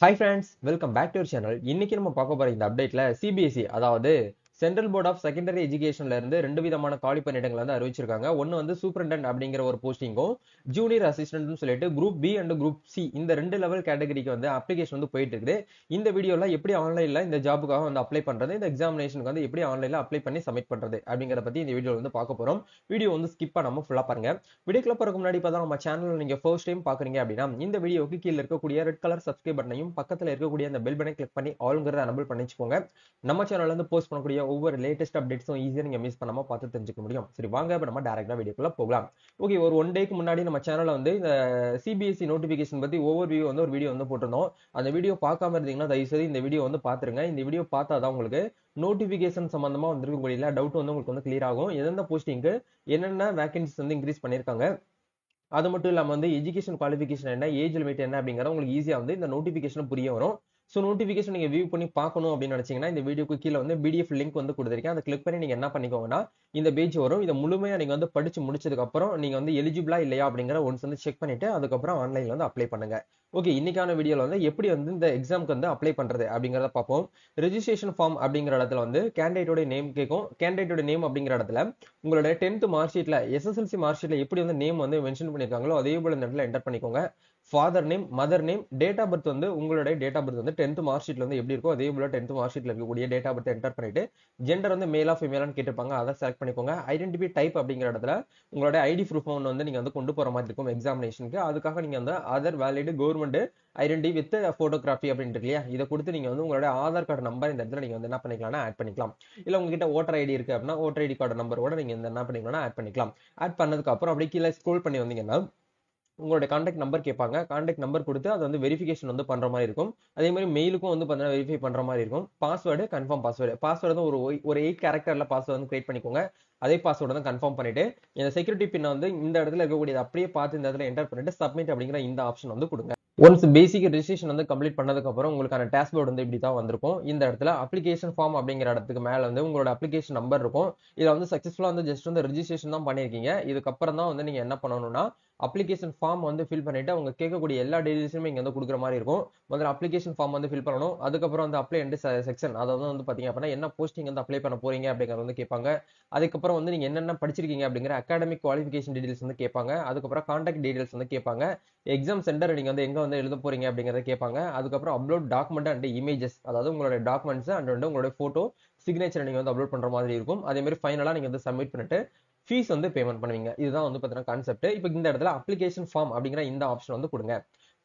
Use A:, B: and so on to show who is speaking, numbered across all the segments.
A: Hi friends, welcome back to our channel. இன்னைக்கு நம்ம பார்க்க போற இந்த அப்டேட்ல CBSE அதாவது சென்ட்ரல் போர்ட் ஆஃப் செகண்டரி எஜுகேஷன்ல இருந்து ரெண்டு விதமான காலி பணியிடங்கள் வந்து அறிவிச்சிருக்காங்க. ஒன்னு வந்து சூப்பரண்டன்ட் அப்படிங்கிற ஒரு போஸ்டிங்கும் ஜூனியர் அசிஸ்டன்ட்னு சொல்லிட்டு group B and group C இந்த ரெண்டு லெவல் கேட்டகரிக்கு வந்து அப்ளிகேஷன் வந்து போயிட்டு இருக்குது. இந்த வீடியோல எப்படி ஆன்லைன்ல இந்த ஜாபுக்காக வந்து அப்ளை பண்றது, இந்த எக்ஸாமினேஷனுக்கு வந்து எப்படி ஆன்லைன்ல அப்ளை பண்ணி சப்மிட் பண்றது அப்படிங்கறத பத்தி இந்த வீடியோல வந்து பார்க்க போறோம். வீடியோ வந்து ஸ்கிப் பண்ணாம ஃபுல்லா பாருங்க. வீடியோக்குள்ள போறதுக்கு முன்னாடி பார்த்தா நம்ம சேனல் நீங்க ஃபர்ஸ்ட் டைம் பாக்குறீங்க அப்படின்னா இந்த வீடியோக்கு கீழ இருக்கக்கூடிய ரெட் கலர் சப்ஸ்கிரைப் பட்டனையும் பக்கத்துல இருக்கக்கூடிய அந்த பெல் பட்டனை கிளிக் பண்ணி ஆல்ங்கிறத எனேபிள் பண்ணி வச்சுக்கோங்க. நம்ம சேனல்ல இருந்து போஸ்ட் பண்ணக்கூடிய ஒவ்வொரு லேட்டஸ்ட் அப்டேட்ஸும் ஈஸியா நீங்க மிஸ் பண்ணாம பார்த்து தெரிஞ்சுக்க முடியும். சரி வாங்க இப்ப நம்ம டைரக்டா வீடியோக்குள்ள போகலாம். ஓகே, ஒரு ஒன் டேக்கு முன்னாடி நம்ம சேனல்ல வந்து இந்த சிபிஎஸ்இ நோட்டிபிகேஷன் பத்தி ஓவர் வியூ வந்து ஒரு வீடியோ வந்து போட்டிருந்தோம். அந்த வீடியோ பார்க்காம இருந்தீங்கன்னா தயவு செய்து இந்த வீடியோ வந்து பாத்துருங்க. இந்த வீடியோ பார்த்தாதான் உங்களுக்கு நோட்டிபிகேஷன் சம்பந்தமா வந்திருக்கக்கூடிய டவுட் வந்து உங்களுக்கு வந்து கிளியர் ஆகும். எந்தெந்த போஸ்டிங்க்கு என்னென்ன வேகன்சிஸ் வந்து இன்க்ரீஸ் பண்ணிருக்காங்க, அது மட்டும் இல்லாம வந்து எஜுகேஷன் குவாலிஃபிகேஷன் என்ன, ஏஜ் லிமிட் என்ன அப்படிங்கறது உங்களுக்கு ஈஸியா வந்து இந்த நோட்டிபிகேஷன் புரிய வரும். ஸோ நோட்டிபிகேஷன் நீங்க வியூ பண்ணி பார்க்கணும் அப்படின்னு நினைச்சீங்கன்னா இந்த வீடியோக்கு கீழே வந்து பிடிஎஃப் லிங்க் வந்து கொடுத்துருக்கேன். அதை கிளிக் பண்ணி நீங்க என்ன பண்ணிக்கோங்கன்னா இந்த பேஜ் வரும். இதை முழுமையா நீங்க வந்து படிச்சு முடிச்சதுக்கு அப்புறம் நீங்க வந்து எலிஜிபிளா இல்லையா அப்படிங்கிற ஒன்ஸ் வந்து செக் பண்ணிட்டு அதுக்கப்புறம் ஆன்லைன்ல வந்து அப்ளை பண்ணுங்க. ஓகே, இன்னைக்கான வீடியோல வந்து எப்படி வந்து இந்த எக்ஸாமுக்கு வந்து அப்ளை பண்றது அப்படிங்கறத பார்ப்போம். ரெஜிஸ்ட்ரேஷன் ஃபார்ம் அப்படிங்கிற இடத்துல வந்து கேண்டிடேட்டோட நேம் கேட்கும். கேண்டிடேட்டோட நேம் அப்படிங்கிற இடத்துல உங்களோட 10th மார்க் ஷீட்ல எஸ்எஸ்எல்சி மார்க் ஷீட்ல எப்படி வந்து நேம் வந்து மென்ஷன் பண்ணிருக்காங்களோ அதே போல இந்த இடத்துல என்டர் பண்ணிக்கோங்க. Father name, mother name, date of birth வந்து உங்களுடைய டேட் ஆஃப் பர்த் வந்து 10th மார்க் ஷீட்ல வந்து எப்படி இருக்கோ அதே போல 10th மார்க் ஷீட்ல இருக்கக்கூடிய டேட் ஆஃப் பர்த் என்டர் பண்ணிட்டு ஜெண்டர் வந்து மேலா ஃபீமேலான்னு கேட்டிருப்பாங்க, அதை செலக்ட் பண்ணிக்கோங்க. ஐடென்டிஃபை டைப் அப்படிங்கிற இடத்துல உங்களோட ஐடி ப்ரூஃப் வந்து நீங்க வந்து கொண்டு போற மாதிரி இருக்கும் எக்ஸாமினேஷனுக்கு. அதுக்காக நீங்க வந்து other valid government identity with photography அப்படின்னு இல்லையா, இதை கொடுத்து நீங்க வந்து உங்களோட ஆதார் கார்டு நம்பர் இந்த இடத்துல நீங்க வந்து என்ன பண்ணிக்கலாம்னா ஆட் பண்ணிக்கலாம். இல்ல உங்ககிட்ட ஓட்டர் ஐடி இருக்கு அப்படின்னா ஓட்டர் ஐடி கார்டு நம்பர் கூட நீங்க என்ன பண்ணிக்கலாம்னா ஆட் பண்ணிக்கலாம். ஆட் பண்ணதுக்கு அப்புறம் அப்படியே கீழே ஸ்க்ரோல் பண்ணி வந்தீங்கன்னா உங்களோட கான்டாக்ட் நம்பர் கேட்பாங்க. கான்டாக்ட் நம்பர் கொடுத்து அது வந்து வெரிஃபிகேஷன் வந்து பண்ற மாதிரி இருக்கும். அதே மாதிரி மெயிலுக்கும் வந்து பார்த்தீங்கன்னா வெரிஃபை பண்ற மாதிரி இருக்கும். பாஸ்வேர்டு கன்ஃபார்ம் பாஸ்வேர்டு வந்து ஒரு 8 கேரக்டர்ல பாஸ்வேர்டு வந்து கிரியேட் பண்ணிக்கோங்க. அதே பாஸ்வேர்டு வந்து கன்ஃபார்ம் பண்ணிட்டு இந்த செக்யூரிட்டி பின் வந்து இந்த இடத்துல இருக்கக்கூடியது அப்படியே பார்த்து இந்த இடத்துல என்டர் பண்ணிட்டு சப்மிட் அப்படிங்கிற இந்த ஆப்ஷன் வந்து கொடுங்க. ஒன்ஸ் பேசிக் ரெஜிஸ்ட்ரேஷன் வந்து கம்ப்ளீட் பண்ணதுக்கு அப்புறம் உங்களுக்கான டேஷ்போர்டு வந்து இப்படி தான் வந்திருக்கும். இந்த இடத்துல அப்ளிகேஷன் ஃபார்ம் அப்படிங்கிற இடத்துக்கு மேல வந்து உங்களோட அப்ளிகேஷன் நம்பர் இருக்கும். இதுல வந்து சக்சஸ்ஃபுல்லா வந்து ஜஸ்ட் வந்து ரெஜிஸ்ட்ரேஷன் தான் பண்ணிருக்கீங்க. இதுக்கப்புறம் தான் வந்து நீங்க என்ன பண்ணணும்னா அப்ளிகேஷன் ஃபார்ம் வந்து ஃபில் பண்ணிட்டு அவங்க கேட்கக்கூடிய எல்லா டீடைல்ஸுமே இங்க வந்து கொடுக்குற மாதிரி இருக்கும். முதல்ல அப்ளிகேஷன் ஃபார்ம் வந்து ஃபில் பண்ணணும். அதுக்கப்புறம் வந்து அப்ளை அண்ட் செக்ஷன், அதாவது வந்து பாத்தீங்க அப்படின்னா என்ன போஸ்டிங் வந்து அப்ளை பண்ண போறீங்க அப்படிங்கறது வந்து கேட்பாங்க. அதுக்கப்புறம் வந்து நீங்க என்னென்ன படிச்சிருக்கீங்க அப்படிங்கிற அகாடமிக் குவாலிஃபிகேஷன் டீடைல்ஸ் வந்து கேட்பாங்க. அதுக்கப்புறம் கான்டாக்ட் டீடைல்ஸ் வந்து கேட்பாங்க. எக்ஸாம் சென்டர் நீங்க வந்து எங்க வந்து எழுத போறீங்க அப்படிங்கறத கேட்பாங்க. அதுக்கப்புறம் அப்லோட் டாக்குமெண்ட் அண்ட் இமேஜஸ், அதாவது உங்களோட டாக்குமெண்ட்ஸ் அண்ட் வந்து உங்களோட போட்டோ சிக்னேச்சர் நீங்க வந்து அப்லோட் பண்ற மாதிரி இருக்கும். அதே மாதிரி ஃபைனலா நீங்க வந்து சப்மிட் பண்ணிட்டு ஃபீஸ் வந்து பேமெண்ட் பண்ணுவீங்க. இதுதான் வந்து பாத்தீங்கன்னா கான்செப்ட். இப்போ இந்த இடத்துல அப்ளிகேஷன் ஃபார்ம் அப்படிங்கிற இந்த ஆப்ஷன் வந்து கொடுங்க.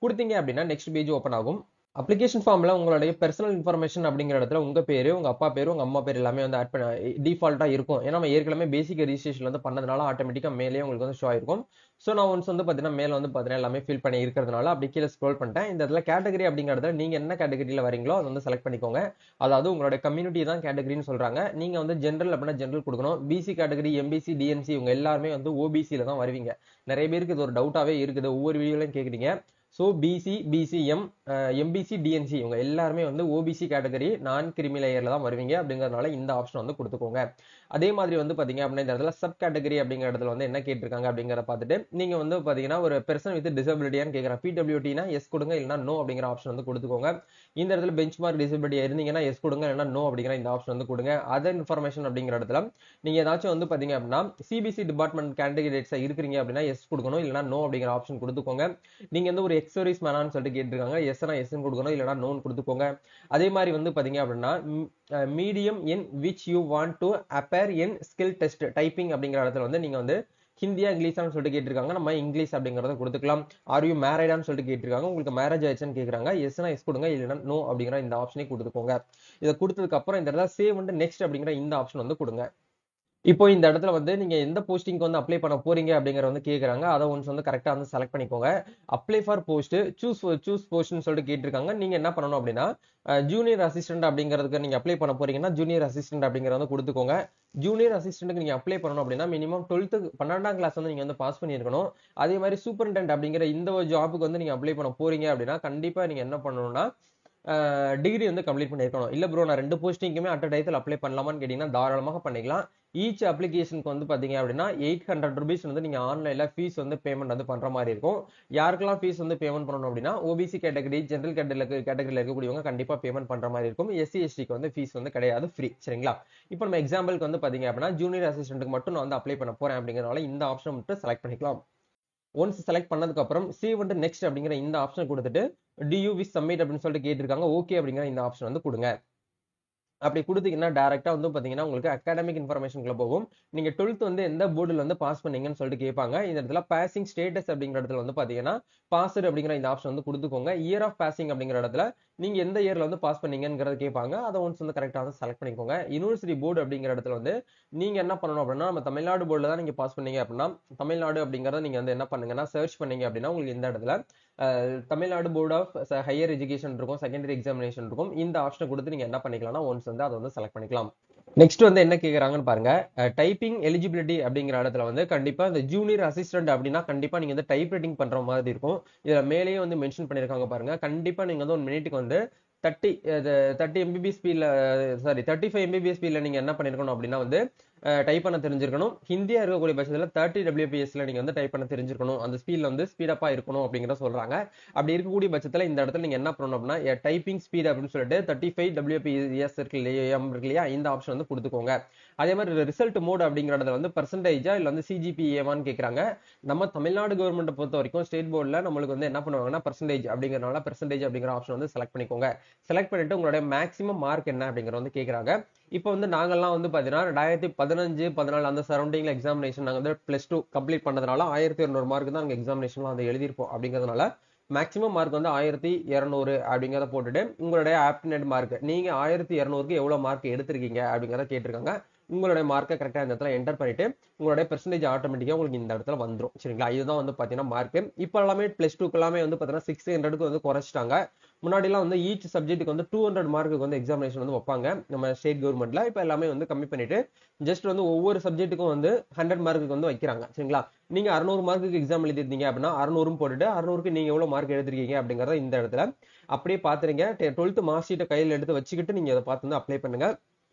A: கொடுத்தீங்க அப்படின்னா நெக்ஸ்ட் பேஜ் ஓப்பன் ஆகும். அப்ளிகேஷன் ஃபார்ம்ல உங்களுடைய பர்சனல் இன்ஃபர்மேஷன் அப்படிங்கிற இடத்துல உங்க பேரு, உங்க அப்பா பேரு, உங்க அம்மா பேர் எல்லாமே வந்து ஆட் பண்ண டிஃபால்ட்டா இருக்கும். ஏன்னா நம்ம ஏற்கனவே பேசிக் ரெஜிஸ்ட்ரேஷன் வந்து பண்ணதுனால ஆட்டோமேட்டிக்கா மேலே உங்களுக்கு வந்து ஷோ ஆயிருக்கும். ஸோ நான் ஒன்ஸ் வந்து பாத்தீங்கன்னா மேல வந்து பாத்தீங்கன்னா எல்லாமே ஃபில் பண்ணி இருக்கிறதுனால அப்படி கீழே ஸ்க்ரோல் பண்ணிட்டேன். இந்த இடத்துல கேட்டகரி அப்படிங்கிற இடத்துல நீங்க என்ன கேட்டகரியில வரீங்களோ அதை வந்து செலக்ட் பண்ணிக்கோங்க. அதாவது உங்களோட கம்யூனிட்டி தான் கேட்டகரின்னு சொல்றாங்க. நீங்க வந்து ஜென்ரல் அப்படின்னா ஜென்ரல் கொடுக்கணும். பிசி கேட்டகரி, எம்பிசி, டிஎன்சி இவங்க எல்லாருமே வந்து ஓபிசியில தான் வருவீங்க. நிறைய பேருக்கு இது ஒரு டவுட்டாவே இருக்குது, ஒவ்வொரு வீடியோலையும் கேக்குறீங்க. So BC, BCM, MBC, DNC இவங்க எல்லாருமே வந்து ஓபிசி கேட்டகரி நான் கிரிமி லேயர்ல தான் வருவீங்க. அப்படிங்கறதுனால இந்த ஆப்ஷன் வந்து கொடுத்துக்கோங்க. அதே மாதிரி வந்து பாத்தீங்க அப்படின்னா இந்த இடத்துல சப் கேட்டகரி அப்படிங்கிற இடத்துல வந்து என்ன கேட்டிருக்காங்க அப்படிங்கிற பார்த்துட்டு நீங்க வந்து பாத்தீங்கன்னா ஒரு பெர்சன் வித் டிசபிலிட்டியான்னு கேட்கறேன். பிடபிள்யூடினா எஸ் கொடுங்க, இல்லைன்னா நோ அப்படிங்கிற ஆப்ஷன் வந்து கொடுத்துக்கோங்க. இந்த இடத்துல பெஞ்ச் மார்க் டிசபிலிட்டியா இருந்தீங்கன்னா எஸ் கொடுங்க, இல்லைன்னா நோ அப்படிங்கிற இந்த ஆப்ஷன் வந்து கொடுங்க. அதர் இன்ஃபர்மேஷன் அப்படிங்கிற இடத்துல நீங்க ஏதாச்சும் வந்து பாத்தீங்க அப்படின்னா சிபிசி டிபார்ட்மெண்ட் கேண்டிடேட்ஸா இருக்கிறீங்க அப்படின்னா எஸ் கொடுக்கணும், இல்லைன்னா நோ அப்படிங்கிற ஆப்ஷன் கொடுத்துக்கோங்க. நீங்க வந்து ஒரு எக்ஸர்வீஸ் மேனான்னு சொல்லிட்டு கேட்டிருக்காங்க. எஸ்னா எஸ்ன்னு கொடுக்கணும், இல்லைன்னா நோன்னு கொடுத்துக்கோங்க. அதே மாதிரி வந்து பாத்தீங்க அப்படின்னா medium in which you want to appear in skill test typing அப்படிங்கிற இடத்துல வந்து நீங்க வந்து ஹிந்தியா இங்கிலீஷான்னு சொல்லிட்டு கேட்டிருக்காங்க. நம்ம இங்கிலீஷ் அப்படிங்கறத கொடுத்துக்கலாம். ஆர் யூ மேரிடான்னு சொல்லிட்டு கேட்டிருக்காங்க. உங்களுக்கு மேரேஜ் ஆயிடுச்சுன்னு கேக்குறாங்க. எஸ்னா எஸ் கொடுங்க, இல்லைன்னா நோ அப்படிங்கிற இந்த ஆப்ஷனே கொடுத்துக்கோங்க. இதை கொடுத்ததுக்கு அப்புறம் இந்த இடத்துல சேவ் வந்து நெக்ஸ்ட் அப்படிங்கிற இந்த ஆப்ஷன் வந்து கொடுங்க. இப்போ இந்த இடத்துல வந்து நீங்க எந்த போஸ்டிங்க்கு வந்து அப்ளை பண்ண போறீங்க அப்படிங்கற வந்து கேக்குறாங்க. அதை ஒன்ஸ் வந்து கரெக்டா வந்து செலக்ட் பண்ணிக்கோங்க. அப்ளை ஃபார் போஸ்ட், சூஸ் போஸ்ட்னு சொல்லிட்டு கேட்டிருக்காங்க. நீங்க என்ன பண்ணணும் அப்படின்னா ஜூனியர் அசிஸ்டன்ட் அப்படிங்கிறதுக்கு நீங்க அப்ளை பண்ண போறீங்கன்னா ஜூனியர் அசிஸ்டன்ட் அப்படிங்கறத வந்து கொடுத்துக்கோங்க. ஜூனியர் அசிஸ்டன்ட்க்கு நீங்க அப்ளை பண்ணணும் அப்படின்னா மினிமம் 12ஆம் கிளாஸ் வந்து நீங்க வந்து பாஸ் பண்ணியிருக்கணும். அதே மாதிரி சூப்பரிண்டென்ட் அப்படிங்கிற இந்த ஒரு ஜாபுக்கு வந்து நீங்க அப்ளை பண்ண போறீங்க அப்படின்னா கண்டிப்பா நீங்க என்ன பண்ணணும்னா டிகிரி வந்து கம்ப்ளீட் பண்ணிருக்கணும். இல்ல ப்ரோ நான் 2 போஸ்டிங்குமே அட் டைத்தில் அப்ளை பண்ணலாமான்னு கேட்டீங்கன்னா தாராளமாக பண்ணிக்கலாம். ஈச் அப்ளிகேஷனுக்கு வந்து பாத்தீங்க அப்படின்னா 800 rupees வந்து நீங்க ஆன்லைன்ல ஃபீஸ் வந்து பேமெண்ட் வந்து பண்ற மாதிரி இருக்கும். யாருக்கெல்லாம் ஃபீஸ் வந்து பேமெண்ட் பண்ணணும் அப்படின்னா ஓபிசி கேட்டகரி, ஜெனரல் கேட்டகரியில இருக்கக்கூடியவங்க கண்டிப்பா பேமெண்ட் பண்ற மாதிரி இருக்கும். எஸ்சி எஸ்டிக்கு வந்து ஃபீஸ் வந்து கிடையாது, ஃப்ரீ. சரிங்களா? இப்போ நம்ம எக்ஸாம்பிளுக்கு வந்து பாத்தீங்க அப்படின்னா ஜூனியர் அசிஸ்டன்ட்டுக்கு மட்டும் நான் வந்து அப்ளை பண்ண போறேன் அப்படிங்கறதுனால இந்த ஆப்ஷன் மட்டும் செலக்ட் பண்ணிக்கலாம். ஒன்ஸ் செலக்ட் பண்ணதுக்கு அப்புறம் சேவ் வந்து நெக்ஸ்ட் அப்படிங்கிற இந்த ஆப்ஷன் கொடுத்துட்டு டு யூ விஷ் சப்மிட் அப்படின்னு சொல்லிட்டு கேட்டிருக்காங்க. ஓகே அப்படிங்கிற இந்த ஆப்ஷன் வந்து கொடுங்க. அப்படி கொடுத்தீங்கன்னா டைரக்டா வந்து பாத்தீங்கன்னா உங்களுக்கு அகாடமிக் இன்ஃபர்மேஷனுக்குள்ள போகும். நீங்க 12th வந்து எந்த போர்டுல வந்து பாஸ் பண்ணீங்கன்னு சொல்லிட்டு கேட்பாங்க. இந்த இடத்துல பாசிங் ஸ்டேட்டஸ் அப்படிங்கிற இடத்துல வந்து பாத்தீங்கன்னா பாஸ்டு அப்படிங்கிற இந்த ஆப்ஷன் வந்து கொடுத்துக்கோங்க. இயர் ஆஃப் பாசிங் அப்படிங்கிற இடத்துல நீங்க எந்த இயர்ல வந்து பாஸ் பண்ணீங்கங்கறத கேட்பாங்க. அதை ஒன்ஸ் வந்து கரெக்டா வந்து செலக்ட் பண்ணிக்கோங்க. யுனிவர்சிட்டி போர்டு அப்படிங்கிற இடத்துல வந்து நீங்க என்ன பண்ணணும் அப்படின்னா நம்ம தமிழ்நாடு போர்டுல தான் நீங்க பாஸ் பண்ணீங்க அப்படின்னா தமிழ்நாடு அப்படிங்கறத நீங்க வந்து என்ன பண்ணுங்கன்னா சர்ச் பண்ணீங்க அப்படின்னா உங்களுக்கு இந்த இடத்துல Tamil Nadu board of higher education இருக்கும், செகண்டரி எக்ஸாமினேஷன் இருக்கும். இந்த ஆப்ஷனை கொடுத்து நீங்க என்ன பண்ணிக்கலாம்னா ஒன்ஸ் வந்து அதை வந்து செலக்ட் பண்ணிக்கலாம். நெக்ஸ்ட் வந்து என்ன கேக்குறாங்கன்னு பாருங்க. டைப்பிங் எலிஜிபிலிட்டி அப்படிங்கிற இடத்துல வந்து கண்டிப்பா இந்த ஜூனியர் அசிஸ்டன்ட் அப்படின்னா கண்டிப்பா நீங்க வந்து டைப் ரைட்டிங் பண்ற மாதிரி இருக்கும். இதுல மேலேயே வந்து மென்ஷன் பண்ணிருக்காங்க பாருங்க. கண்டிப்பா நீங்க வந்து 1 மினிட்டுக்கு வந்து 30 mbps ஸ்பீட்ல, சாரி 35 mbps ஸ்பீட்ல நீங்க என்ன பண்ணிருக்கணும் அப்படின்னா வந்து டைப் பண்ண தெரிஞ்சிருக்கணும். ஹிந்தியா இருக்கக்கூடிய பட்சத்துல 30 WPSல நீங்க வந்து டைப் பண்ண தெரிஞ்சிருக்கணும். அந்த ஸ்பீட்ல வந்து ஸ்பீடப்பா இருக்கணும் அப்படிங்கிறத சொல்றாங்க. அப்படி இருக்கக்கூடிய பட்சத்துல இந்த இடத்துல நீங்க என்ன பண்ணணும் அப்படின்னா டைப்பிங் ஸ்பீட் அப்படின்னு சொல்லிட்டு 35 WPS இருக்கு இல்லையா, இந்த ஆப்ஷன் வந்து கொடுத்துக்கோங்க. அதே மாதிரி ரிசல்ட் மோட் அப்படிங்கிற இடத்துல வந்து பெர்சன்டேஜா இல்ல வந்து CGPA-வான்னு கேக்குறாங்க. நம்ம தமிழ்நாடு கவர்மெண்ட் பொறுத்த வரைக்கும் ஸ்டேட் போர்டுல நம்மளுக்கு வந்து என்ன பண்ணுவாங்கன்னா பெர்சன்டேஜ் அப்படிங்கறதுனால பெர்சன்டேஜ் அப்படிங்கிற ஆப்ஷன் வந்து செலக்ட் பண்ணிக்கோங்க. செலக்ட் பண்ணிட்டு உங்களுடைய மேக்ஸிமம் மார்க் என்ன அப்படிங்கறத வந்து கேக்குறாங்க. இப்போ வந்து நாங்கெல்லாம் வந்து பாத்தீங்கன்னா 2015, 14 அந்த சரௌண்டிங்ல எக்ஸாமினேஷன் நாங்க வந்து +2 கம்ப்ளீட் பண்ணதுனால 1200 மார்க் தான் நாங்க எக்ஸாமினேஷன்ல வந்து எழுதியிருப்போம். அப்படிங்கிறதுனால மேக்ஸிமம் மார்க் வந்து 1200 அப்படிங்கறத போட்டுட்டு உங்களுடைய ஆப்டினேட் மார்க் நீங்க 1200க்கு எவ்வளவு மார்க் எடுத்திருக்கீங்க அப்படிங்கறத கேட்டிருக்காங்க. உங்களுடைய மார்க்கை கரெக்டா இந்த இடத்துல என்டர் பண்ணிட்டு உங்களுடைய பெர்சன்டேஜ் ஆட்டோமேட்டிக்கா உங்களுக்கு இந்த இடத்துல வந்துரும். சரிங்களா? இதுதான் வந்து பாத்தீங்கன்னா மார்க். இப்போ எல்லாமே +2க்கு எல்லாமே வந்து பாத்தீங்கன்னா 600க்கு வந்து குறைச்சிட்டாங்க. முன்னாடி எல்லாம் வந்து ஈச் சப்ஜெக்ட்டுக்கு வந்து 200 மார்க்குக்கு வந்து எக்ஸாமினேஷன் வந்து வைப்பாங்க நம்ம ஸ்டேட் கவர்மெண்ட்ல. இப்போ எல்லாமே வந்து கம்மி பண்ணிட்டு ஜஸ்ட் வந்து ஒவ்வொரு சப்ஜெக்ட்டுக்கும் வந்து 100 மார்க்குக்கு வந்து வைக்கிறாங்க. சரிங்களா? நீங்க 600 மார்க்குக்கு எக்ஸாம் எழுதிருந்தீங்க அப்படின்னா 600 போட்டுட்டு 600க்கு நீங்க எவ்வளவு மார்க் எடுத்திருக்கீங்க அப்படிங்கறத இந்த இடத்துல அப்படியே பாத்துறீங்க. 12th மார்க் ஷீட்டை கையில எடுத்து வச்சுக்கிட்டு நீங்க அதை பார்த்து வந்து அப்ளை பண்ணுங்க.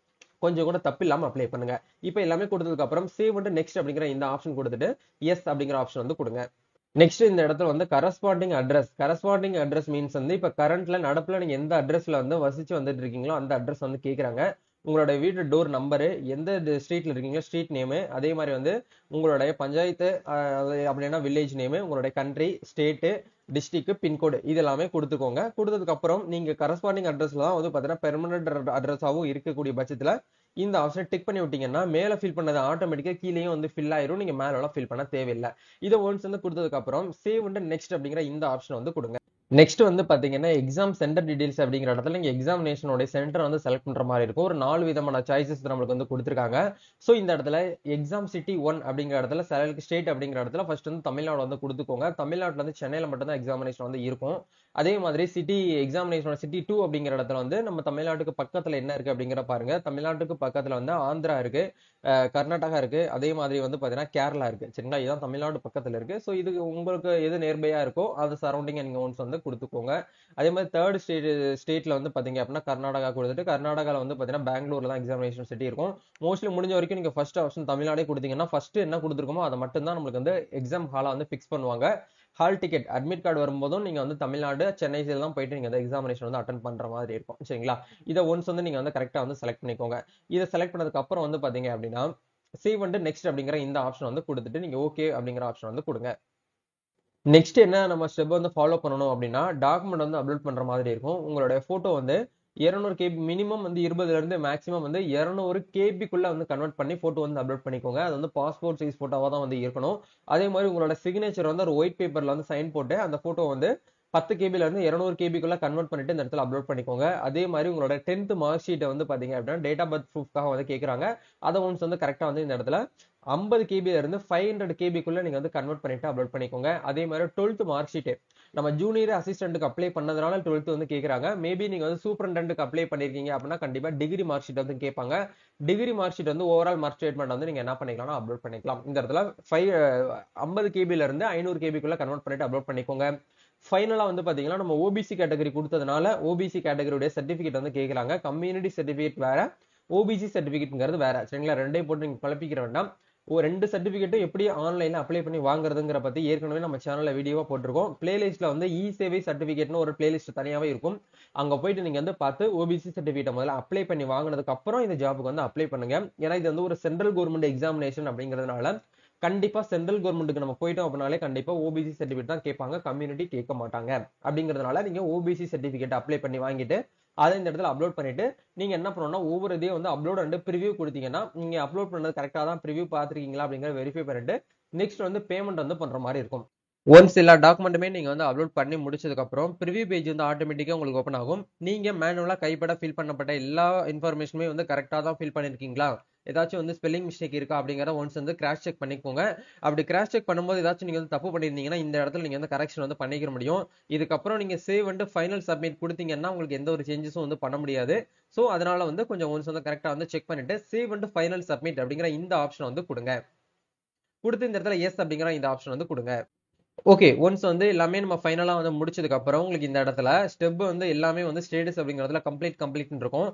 A: கொஞ்சம் கூட தப்பு இல்லாம அப்ளை பண்ணுங்க. இப்போ எல்லாமே கொடுத்ததுக்கு அப்புறம் சேவ் வந்து நெக்ஸ்ட் அப்படிங்கிற இந்த ஆப்ஷன் கொடுத்துட்டு எஸ் அப்படிங்கிற ஆப்ஷன் வந்து கொடுங்க. நெக்ஸ்ட் இந்த இடத்துல வந்து கரஸ்பாண்டிங் அட்ரஸ் மீன்ஸ் வந்து இப்ப கரண்ட்ல நடப்புல நீங்க எந்த அட்ரஸ்ல வந்து வசிச்சு வந்துட்டு இருக்கீங்களோ அந்த அட்ரஸ் வந்து கேக்குறாங்க. உங்களோட வீட்டு டோர் நம்பரு, எந்த ஸ்ட்ரீட்ல இருக்கீங்க ஸ்ட்ரீட் நேமு, அதே மாதிரி வந்து உங்களுடைய பஞ்சாயத்து அப்படின்னா வில்லேஜ் நேமு, உங்களுடைய கண்ட்ரி, ஸ்டேட்டு, டிஸ்ட்ரிக்ட், பின்கோடு இது எல்லாமே கொடுத்துக்கோங்க. கொடுத்ததுக்கு அப்புறம் நீங்க கரஸ்பாண்டிங் அட்ரஸ்ல தான் வந்து பாத்தீங்கன்னா பெர்மனன்ட் அட்ரஸாவும் இருக்கக்கூடிய பட்சத்துல இந்த ஆப்ஷன் டிக் பண்ணி விட்டீங்கன்னா மேல ஃபில் பண்ணது ஆட்டோமேட்டிக்கா கீழேயும் வந்து ஃபில் ஆயிரும். நீங்க மேல எல்லாம் ஃபில் பண்ண தேவையில்லை. இதை ஒன்ஸ் வந்து கொடுத்ததுக்கு அப்புறம் சேவ் வந்து நெக்ஸ்ட் அப்படிங்கிற இந்த ஆப்ஷன் வந்து கொடுங்க. நெக்ஸ்ட் வந்து பாத்தீங்கன்னா எக்ஸாம் சென்டர் டீடைல்ஸ் அப்படிங்கிற இடத்துல நீங்க எக்ஸாமினேஷனோட சென்டர் வந்து செலக்ட் பண்ற மாதிரி இருக்கும். ஒரு 4 விதமான சாய்ஸஸ் நம்மளுக்கு வந்து கொடுத்திருக்காங்க. சோ இந்த இடத்துல எக்ஸாம் சிட்டி 1 அப்படிங்கிற இடத்துல செலக்ட் ஸ்டேட் அப்படிங்கிற இடத்துல ஃபர்ஸ்ட் வந்து தமிழ்நாடு வந்து கொடுத்துக்கோங்க. தமிழ்நாட்டுல வந்து சென்னையில மட்டும் தான் எக்ஸாமினேஷன் வந்து இருக்கும். அதே மாதிரி சிட்டி எக்ஸாமினேஷன் சிட்டி 2 அப்படிங்கிற இடத்துல வந்து நம்ம தமிழ்நாட்டுக்கு பக்கத்துல என்ன இருக்கு அப்படிங்கிற பாருங்க. தமிழ்நாட்டுக்கு பக்கத்துல வந்து ஆந்திரா இருக்கு, கர்நாடகா இருக்கு, அதே மாதிரி வந்து பாத்தீங்கன்னா கேரளா இருக்கு. சரிங்களா? இதுதான் தமிழ்நாடு பக்கத்துல இருக்கு. சோ இது உங்களுக்கு எது நேர்பையா இருக்கோ அது சரௌண்டிங் நீங்க ஒன்ஸ் வந்து கொடுத்துக்கோங்க. அதே மாதிரி தேர்ட் ஸ்டேட்ல வந்து பாத்தீங்க அப்படின்னா கர்நாடகா கொடுத்துட்டு கர்நாடகால வந்து பாத்தீங்கன்னா பெங்களூர்ல தான் எக்ஸாமினேஷன் சிட்டி இருக்கும். மோஸ்ட்லி முடிஞ்ச வரைக்கும் நீங்க ஃபர்ஸ்ட் ஆப்ஷன் தமிழ்நாடே கொடுத்தீங்கன்னா ஃபர்ஸ்ட் என்ன கொடுத்துருக்கோமோ அதை மட்டும் தான் நம்மளுக்கு வந்து எக்ஸாம் ஹாலா வந்து பிக்ஸ் பண்ணுவாங்க. ஹால் டிக்கெட் அட்மிட் கார்டு வரும்போதும் நீங்க வந்து தமிழ்நாடு சென்னை சைடு தான் போயிட்டு நீங்க எக்ஸாமினேஷன் வந்து அட்டன் பண்ற மாதிரி இருக்கும். சரிங்களா? இதை ஒன்ஸ் வந்து நீங்க வந்து கரெக்டா வந்து செலக்ட் பண்ணிக்கோங்க. இதை செலக்ட் பண்ணதுக்கு அப்புறம் வந்து பாத்தீங்க அப்படின்னா சேவ் வந்து நெக்ஸ்ட் அப்படிங்கிற இந்த ஆப்ஷன் வந்து கொடுத்துட்டு நீங்க ஓகே அப்படிங்கிற ஆப்ஷன் வந்து கொடுங்க. நெக்ஸ்ட் என்ன நம்ம ஸ்டெப் வந்து ஃபாலோ பண்ணணும் அப்படின்னா டாக்குமெண்ட் வந்து அப்லோட் பண்ற மாதிரி இருக்கும். உங்களுடைய போட்டோ வந்து 200 KB மினிமம் வந்து 20ல இருந்து மேக்ஸிமம் வந்து 200 KBக்குள்ள வந்து கன்வெர்ட் பண்ணி போட்டோ வந்து அப்லோட் பண்ணிக்கோங்க. அது வந்து பாஸ்போர்ட் சைஸ் போட்டோவா தான் வந்து இருக்கணும். அதே மாதிரி உங்களோட சிக்னேச்சர் வந்து ஒரு ஒயிட் பேப்பர்ல வந்து சைன் போட்டு அந்த போட்டோ வந்து 10 KBல இருந்து 200 KBக்குள்ள கன்வெர்ட் பண்ணிட்டு இந்த இடத்துல அப்லோட் பண்ணிக்கோங்க. அதே மாதிரி உங்களோட 10th மார்க் ஷீட்டை வந்து பாத்தீங்க அப்படின்னா டேட் ஆஃப் பர்த் ப்ரூஃப்காக வந்து கேக்குறாங்க. அதை ஒன்ஸ் வந்து கரெக்டா வந்து இந்த இடத்துல 50 KBல இருந்து 500 KBக்குள்ள நீங்க வந்து கன்வெர்ட் பண்ணிட்டு அப்லோட் பண்ணிக்கோங்க. அதே மாதிரி 12th மார்க் ஷீட் நம்ம ஜூனியர் அசிஸ்டன்ட்டுக்கு அப்ளை பண்ணதுனால 12th வந்து கேக்குறாங்க. மேபி நீங்க வந்து சூப்பரண்டன்ட்டுக்கு அப்ளை பண்ணிருக்கீங்க அப்படின்னா கண்டிப்பா டிகிரி மார்க் ஷீட் வந்து கேட்பாங்க. டிகிரி மார்க் ஷீட் வந்து ஓவரால் மார்க் ஸ்டேட்மெண்ட் வந்து நீங்க என்ன பண்ணிக்கலாம் அப்லோட் பண்ணிக்கலாம். இந்த இடத்துல 50 KBல இருந்து 500 KBக்குள்ள கன்வெர்ட் பண்ணிட்டு அப்லோட் பண்ணிக்கோங்க. ஃபைனலா வந்து பாத்தீங்கன்னா நம்ம ஓபிசி கேட்டகரி கொடுத்ததுனால ஓபிசி கேட்டகரியோட சர்டிபிகேட் வந்து கேக்குறாங்க. கம்யூனிட்டி சர்டிபிகேட் வேற, ஓபிசி சர்டிபிகேட்ங்கிறது வேற. சரிங்களா? ரெண்டையும் போட்டு நீங்க குழப்பிக்கிற வேண்டாம். ரெண்டு சர்டிபிகேட்டும் எப்படி ஆன்லைன்ல அப்ளை பண்ணி வாங்குறதுங்கிற பத்தி ஏற்கனவே நம்ம சேனல்ல வீடியோவா போட்டிருக்கோம். பிளேலிஸ்ட்ல வந்து இ சேவை சர்டிபிகேட்னு ஒரு பிளேலிஸ்ட் தனியாவே இருக்கும். அங்க போயிட்டு நீங்க வந்து பார்த்து ஓபிசி சர்டிபிகேட் முதல்ல அப்ளை பண்ணி வாங்கினதுக்கு அப்புறம் இந்த ஜாபுக்கு வந்து அப்ளை பண்ணுங்க. ஏன்னா இது வந்து ஒரு சென்ட்ரல் கவர்மெண்ட் எக்ஸாமினேஷன் அப்படிங்கிறதுனால கண்டிப்பா சென்ட்ரல் கவர்மெண்ட்டுக்கு நம்ம போயிட்டோம் அப்படின்னாலே கண்டிப்பா ஓபிசி சர்டிபிகேட் தான் கேட்பாங்க, கம்யூனிட்டி கேட்க மாட்டாங்க. அப்படிங்கிறதுனால நீங்க ஓபிசி சர்டிபிகேட் அப்ளை பண்ணி வாங்கிட்டு அதை இந்த இடத்துல அப்லோட் பண்ணிட்டு நீங்க என்ன பண்ணணும்னா ஒவ்வொரு இதையும் வந்து அப்லோட் அண்ட் ப்ரிவியூ கொடுத்தீங்கன்னா நீங்க அப்லோட் பண்ணது கரெக்டா தான் ப்ரிவியூ பாத்துருக்கீங்களா அப்படிங்கிற வெரிஃபை பண்ணிட்டு நெக்ஸ்ட் வந்து பேமெண்ட் வந்து பண்ற மாதிரி இருக்கும். ஒன்ஸ் எல்லா டாக்குமெண்ட்டுமே நீங்க வந்து அப்லோட் பண்ணி முடிச்சதுக்கு அப்புறம் ப்ரிவியூ பேஜ் வந்து ஆட்டோமேட்டிக்கா உங்களுக்கு ஓப்பன் ஆகும். நீங்க மேனுவலா கைப்பட ஃபில் பண்ணப்பட்ட எல்லா இன்ஃபர்மேஷனுமே வந்து கரெக்டா தான் ஃபில் பண்ணிருக்கீங்களா, ஏதாச்சும் வந்து ஸ்பெல்லிங் மிஸ்டேக் இருக்கா அப்படிங்கறத ஒன்ஸ் வந்து கிராஸ் செக் பண்ணிக்கோங்க. அப்படி கிராஸ் செக் பண்ணும்போது ஏதாச்சும் நீங்க வந்து தப்பு பண்ணிருந்தீங்கன்னா இந்த இடத்துல நீங்க வந்து கரெக்ஷன் வந்து பண்ணிக்க முடியும். இதுக்கப்புறம் நீங்க சேவ் வந்து ஃபைனல் சப்மிட் கொடுத்தீங்கன்னா உங்களுக்கு எந்த ஒரு சேஞ்சஸும் வந்து பண்ண முடியாது. சோ அதனால வந்து கொஞ்சம் ஒன்ஸ் வந்து கரெக்டா வந்து செக் பண்ணிட்டு சேவ் வந்து ஃபைனல் சப்மிட் அப்படிங்கிற இந்த ஆப்ஷன் வந்து கொடுங்க. கொடுத்து இந்த இடத்துல எஸ் அப்படிங்கிற இந்த ஆப்ஷன் வந்து கொடுங்க. ஓகே. ஒன்ஸ் வந்து எல்லாமே நம்ம ஃபைனலா வந்து முடிச்சதுக்கு அப்புறம் உங்களுக்கு இந்த இடத்துல ஸ்டெப் வந்து எல்லாமே வந்து ஸ்டேட்டஸ் அப்படிங்கிறதுல கம்ப்ளீட்னு இருக்கும்.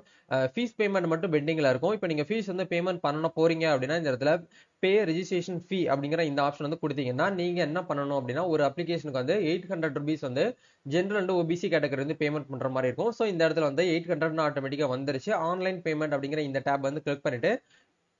A: ஃபீஸ் பேமெண்ட் மட்டும் பெண்டிங்ல இருக்கும். இப்போ நீங்க ஃபீஸ் வந்து பேமெண்ட் பண்ண போறீங்க அப்படின்னா இந்த இடத்துல பே ரெஜிஸ்ட்ரேஷன் ஃபீ அப்படிங்கிற இந்த ஆப்ஷன் வந்து கொடுத்தீங்கன்னா நீங்க என்ன பண்ணணும் அப்படின்னா ஒரு அப்ளிகேஷனுக்கு வந்து 800 rupees வந்து ஜென்ரல் அண்ட் ஓபிசி கேட்டகரி வந்து பேமெண்ட் பண்ற மாதிரி இருக்கும். ஸோ இந்த இடத்துல வந்து 800 ஆட்டோமேட்டிக்கா வந்துருச்சு. ஆன்லைன் பேமெண்ட் அப்படிங்கிற இந்த டேப் வந்து கிளிக் பண்ணிட்டு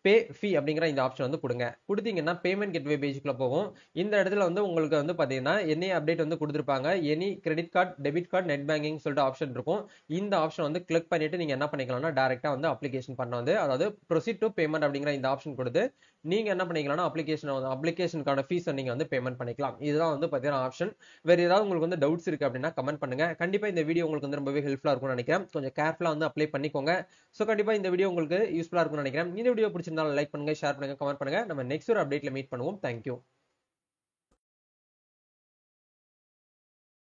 A: பே ஃபீ அப்படிங்கிற இந்த ஆப்ஷன் வந்து கொடுங்க. கொடுத்தீங்கன்னா பேமெண்ட் கெட்வே பேஜுக்குள்ள போகும். இந்த இடத்துல வந்து உங்களுக்கு வந்து பாத்தீங்கன்னா என்ன அப்டேட் வந்து கொடுத்துருப்பாங்க, any credit card, debit card, net banking சொல்லிட்டு ஆப்ஷன் இருக்கும். இந்த ஆப்ஷன் வந்து கிளிக் பண்ணிட்டு நீங்க என்ன பண்ணிக்கலாம்னா டைரக்டா வந்து அப்ளிகேஷன் பண்ண வந்து அதாவது ப்ரொசீட் டு பேமெண்ட் அப்படிங்கிற இந்த ஆப்ஷன் கொடுத்து நீங்க என்ன பண்ணிக்கலாம்னா அப்ளிகேஷனுக்கான ஃபீஸ் நீங்க வந்து பேமெண்ட் பண்ணிக்கலாம். இதுதான் வந்து பாத்தீங்கன்னா ஆப்ஷன். வேற ஏதாவது உங்களுக்கு வந்து டவுட்ஸ் இருக்கு அப்படின்னா கமெண்ட் பண்ணுங்க. கண்டிப்பா இந்த வீடியோ உங்களுக்கு வந்து ரொம்பவே ஹெல்ப்ஃபுல்லா இருக்கும்னு நினைக்கிறேன். கொஞ்சம் கேர்ஃபுல்லா வந்து அப்ளை பண்ணிக்கோங்க. சோ கண்டிப்பா இந்த வீடியோ உங்களுக்கு யூஸ்ஃபுல்லா இருக்கும்னு நினைக்கிறேன். இந்த வீடியோ பிடிச்சிருந்தாலும் லைக் பண்ணுங்க, ஷேர் பண்ணுங்க, கமெண்ட் பண்ணுங்க. நம்ம நெக்ஸ்ட் ஒரு அப்டேட்ல மீட் பண்ணுவோம். தேங்க்யூ.